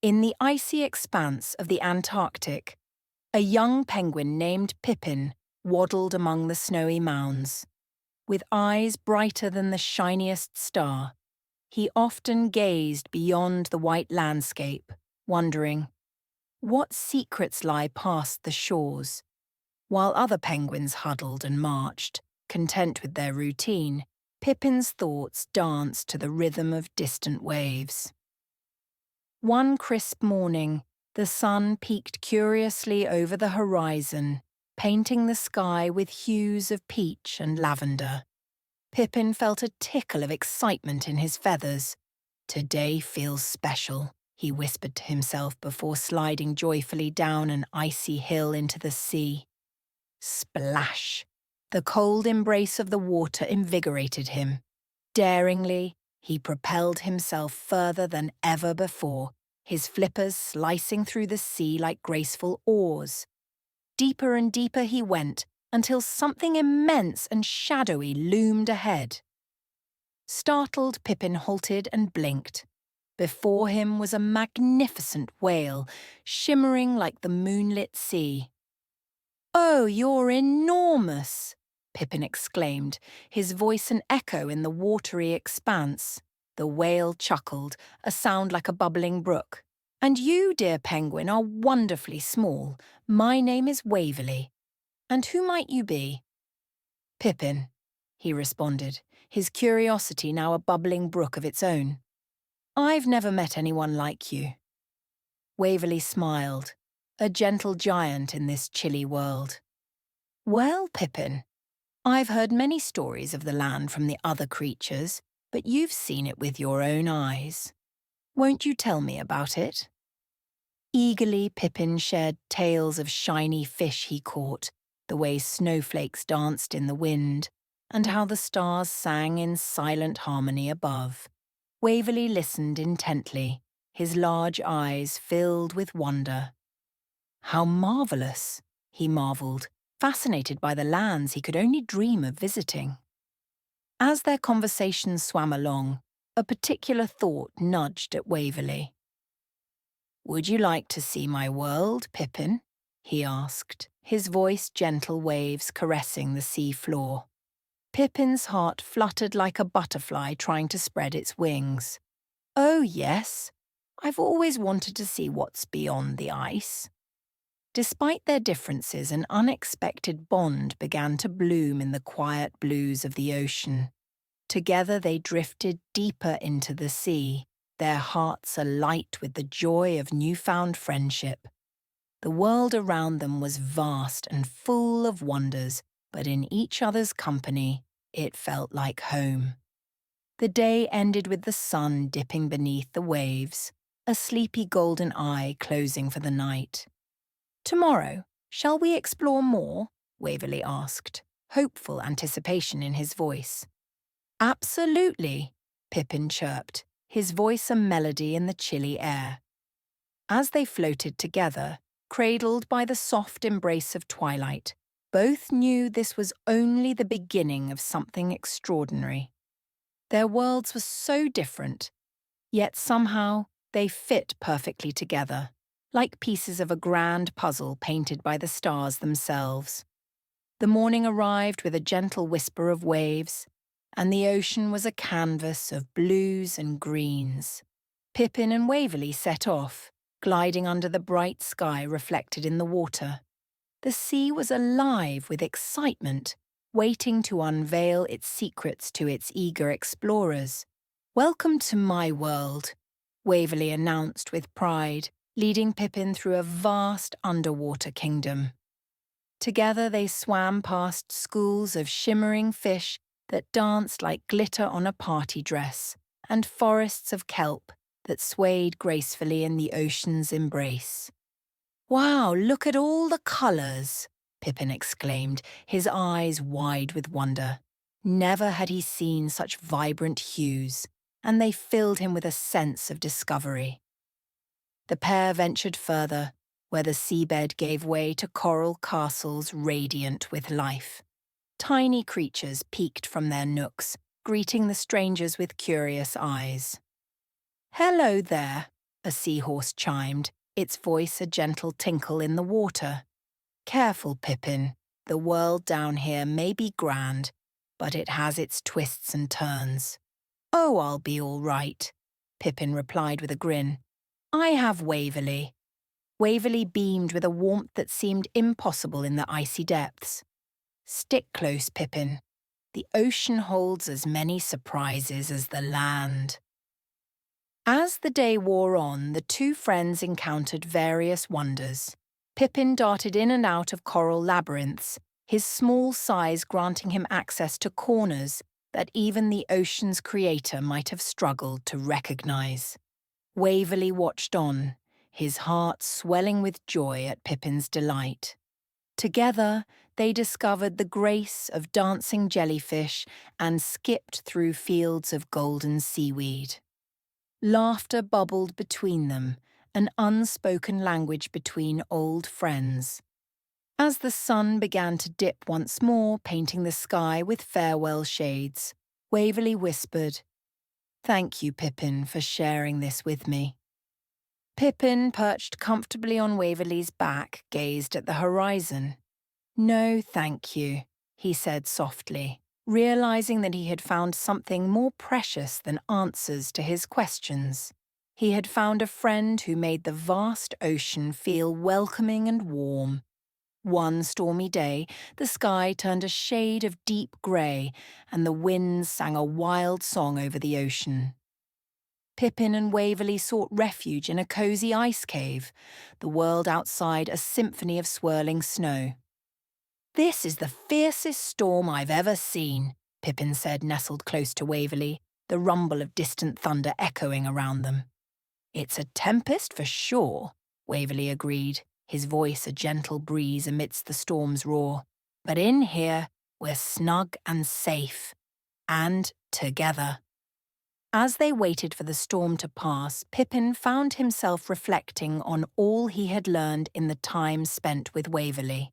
In the icy expanse of the Antarctic, a young penguin named Pippin waddled among the snowy mounds. With eyes brighter than the shiniest star, he often gazed beyond the white landscape, wondering, what secrets lie past the shores? While other penguins huddled and marched, content with their routine, Pippin's thoughts danced to the rhythm of distant waves. One crisp morning, the sun peeked curiously over the horizon, painting the sky with hues of peach and lavender. Pippin felt a tickle of excitement in his feathers. "Today feels special," he whispered to himself before sliding joyfully down an icy hill into the sea. Splash! The cold embrace of the water invigorated him. Daringly, he propelled himself further than ever before, his flippers slicing through the sea like graceful oars. Deeper and deeper he went, until something immense and shadowy loomed ahead. Startled, Pippin halted and blinked. Before him was a magnificent whale, shimmering like the moonlit sea. "Oh, you're enormous!" Pippin exclaimed, his voice an echo in the watery expanse. The whale chuckled, a sound like a bubbling brook. "And you, dear penguin, are wonderfully small. My name is Waverly. And who might you be?" "Pippin," he responded, his curiosity now a bubbling brook of its own. "I've never met anyone like you." Waverly smiled, a gentle giant in this chilly world. "Well, Pippin, I've heard many stories of the land from the other creatures, but you've seen it with your own eyes. Won't you tell me about it?" Eagerly, Pippin shared tales of shiny fish he caught, the way snowflakes danced in the wind, and how the stars sang in silent harmony above. Waverly listened intently, his large eyes filled with wonder. "How marvellous!" he marvelled, fascinated by the lands he could only dream of visiting. As their conversation swam along, a particular thought nudged at Waverly. "Would you like to see my world, Pippin?" he asked, his voice gentle waves caressing the sea floor. Pippin's heart fluttered like a butterfly trying to spread its wings. "Oh, yes. I've always wanted to see what's beyond the ice." Despite their differences, an unexpected bond began to bloom in the quiet blues of the ocean. Together they drifted deeper into the sea, their hearts alight with the joy of newfound friendship. The world around them was vast and full of wonders, but in each other's company, it felt like home. The day ended with the sun dipping beneath the waves, a sleepy golden eye closing for the night. "Tomorrow, shall we explore more?" Waverly asked, hopeful anticipation in his voice. "Absolutely," Pippin chirped, his voice a melody in the chilly air. As they floated together, cradled by the soft embrace of twilight, both knew this was only the beginning of something extraordinary. Their worlds were so different, yet somehow they fit perfectly together, like pieces of a grand puzzle painted by the stars themselves. The morning arrived with a gentle whisper of waves, and the ocean was a canvas of blues and greens. Pippin and Waverly set off, gliding under the bright sky reflected in the water. The sea was alive with excitement, waiting to unveil its secrets to its eager explorers. "Welcome to my world," Waverly announced with pride, leading Pippin through a vast underwater kingdom. Together they swam past schools of shimmering fish that danced like glitter on a party dress, and forests of kelp that swayed gracefully in the ocean's embrace. "Wow, look at all the colours!" Pippin exclaimed, his eyes wide with wonder. Never had he seen such vibrant hues, and they filled him with a sense of discovery. The pair ventured further, where the seabed gave way to coral castles radiant with life. Tiny creatures peeked from their nooks, greeting the strangers with curious eyes. "Hello there," a seahorse chimed, its voice a gentle tinkle in the water. "Careful, Pippin. The world down here may be grand, but it has its twists and turns." "Oh, I'll be all right," Pippin replied with a grin. "I have Waverly." Waverly beamed with a warmth that seemed impossible in the icy depths. "Stick close, Pippin. The ocean holds as many surprises as the land." As the day wore on, the two friends encountered various wonders. Pippin darted in and out of coral labyrinths, his small size granting him access to corners that even the ocean's creator might have struggled to recognize. Waverly watched on, his heart swelling with joy at Pippin's delight. Together, they discovered the grace of dancing jellyfish and skipped through fields of golden seaweed. Laughter bubbled between them, an unspoken language between old friends. As the sun began to dip once more, painting the sky with farewell shades, Waverly whispered, "Thank you, Pippin, for sharing this with me." Pippin, perched comfortably on Waverly's back, gazed at the horizon. "No, thank you," he said softly, realizing that he had found something more precious than answers to his questions. He had found a friend who made the vast ocean feel welcoming and warm. One stormy day, the sky turned a shade of deep grey, and the winds sang a wild song over the ocean. Pippin and Waverly sought refuge in a cosy ice cave, the world outside a symphony of swirling snow. "This is the fiercest storm I've ever seen," Pippin said, nestled close to Waverly, the rumble of distant thunder echoing around them. "It's a tempest for sure," Waverly agreed, his voice a gentle breeze amidst the storm's roar. "But in here, we're snug and safe. And together." As they waited for the storm to pass, Pippin found himself reflecting on all he had learned in the time spent with Waverly.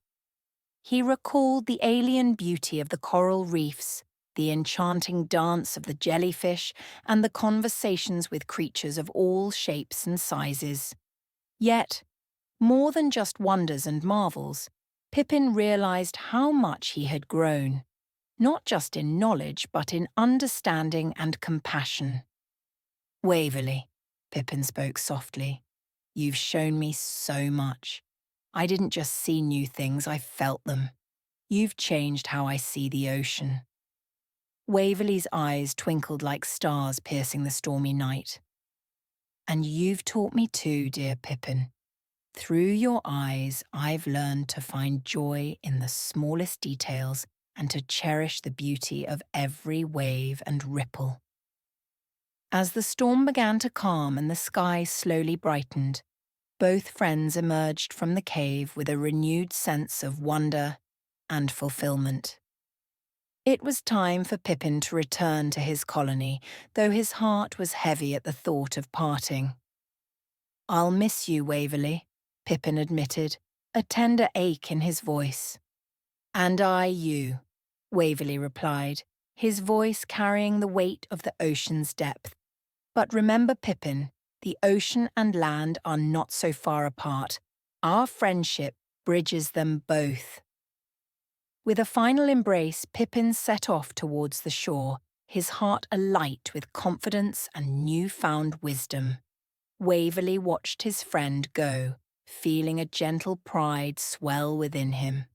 He recalled the alien beauty of the coral reefs, the enchanting dance of the jellyfish, and the conversations with creatures of all shapes and sizes. Yet, more than just wonders and marvels, Pippin realized how much he had grown, not just in knowledge but in understanding and compassion. "Waverly," Pippin spoke softly, "you've shown me so much. I didn't just see new things, I felt them. You've changed how I see the ocean." Waverly's eyes twinkled like stars piercing the stormy night. "And you've taught me too, dear Pippin. Through your eyes, I've learned to find joy in the smallest details and to cherish the beauty of every wave and ripple." As the storm began to calm and the sky slowly brightened, both friends emerged from the cave with a renewed sense of wonder and fulfillment. It was time for Pippin to return to his colony, though his heart was heavy at the thought of parting. "I'll miss you, Waverly," Pippin admitted, a tender ache in his voice. "And I you," Waverly replied, his voice carrying the weight of the ocean's depth. "But remember, Pippin, the ocean and land are not so far apart. Our friendship bridges them both." With a final embrace, Pippin set off towards the shore, his heart alight with confidence and newfound wisdom. Waverly watched his friend go, feeling a gentle pride swell within him.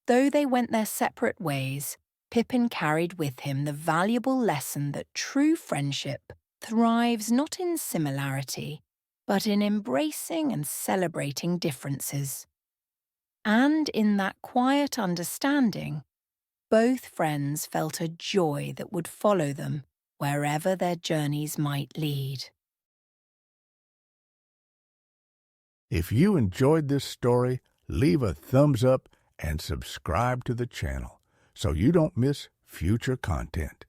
Though they went their separate ways, Pippin carried with him the valuable lesson that true friendship thrives not in similarity, but in embracing and celebrating differences. And in that quiet understanding, both friends felt a joy that would follow them wherever their journeys might lead. If you enjoyed this story, leave a thumbs up and subscribe to the channel so you don't miss future content.